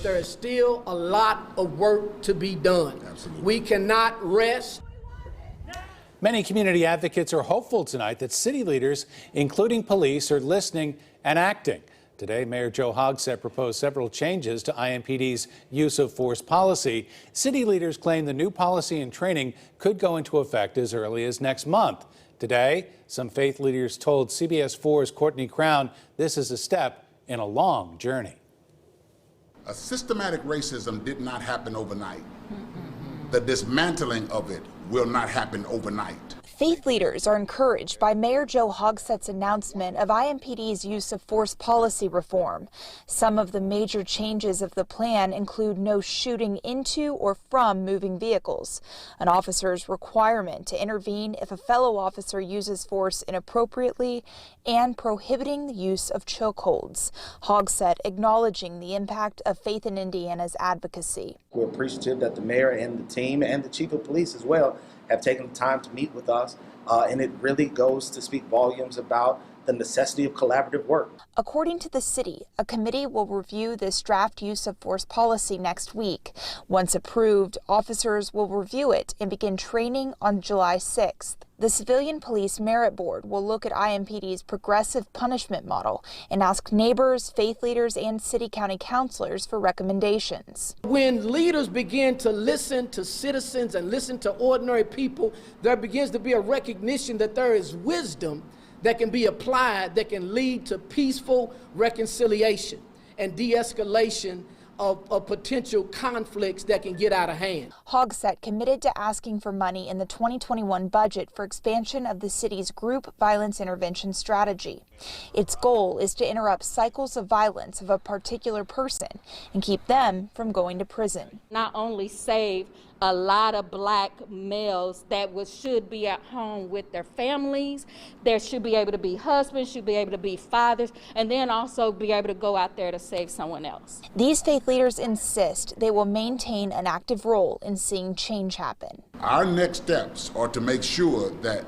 there is still a lot of work to be done. Absolutely. We cannot rest. Many community advocates are hopeful tonight that city leaders, including police, are listening and acting. Today, Mayor Joe Hogsett proposed several changes to IMPD's use of force policy. City leaders claim the new policy and training could go into effect as early as next month. Today, some faith leaders told CBS 4's Courtney Crown this is a step in a long journey. A systematic racism did not happen overnight. The dismantling of it will not happen overnight. Faith leaders are encouraged by Mayor Joe Hogsett's announcement of IMPD's use of force policy reform. Some of the major changes of the plan include no shooting into or from moving vehicles, an officer's requirement to intervene if a fellow officer uses force inappropriately, and prohibiting the use of chokeholds. Hogsett acknowledging the impact of Faith in Indiana's advocacy. We're appreciative that the mayor and the team and the chief of police as well have taken the time to meet with us, and it really goes to speak volumes about the necessity of collaborative work. According to the city, a committee will review this draft use of force policy next week. Once approved, officers will review it and begin training on July 6th. The Civilian Police Merit Board will look at IMPD's progressive punishment model and ask neighbors, faith leaders, and city-county councilors for recommendations. When leaders begin to listen to citizens and listen to ordinary people, there begins to be a recognition that there is wisdom that can be applied that can lead to peaceful reconciliation and de-escalation of potential conflicts that can get out of hand. Hogsett committed to asking for money in the 2021 budget for expansion of the city's group violence intervention strategy. Its goal is to interrupt cycles of violence of a particular person and keep them from going to prison. Not only save a lot of black males that should be at home with their families, there should be able to be husbands, should be able to be fathers, and then also be able to go out there to save someone else. These faith leaders insist they will maintain an active role in seeing change happen. Our next steps are to make sure that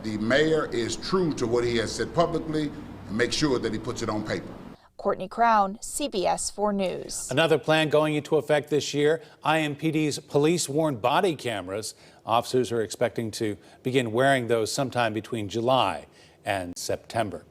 the mayor is true to what he has said publicly and make sure that he puts it on paper. Courtney Crown, CBS 4 News. Another plan going into effect this year, IMPD's police-worn body cameras. Officers are expecting to begin wearing those sometime between July and September.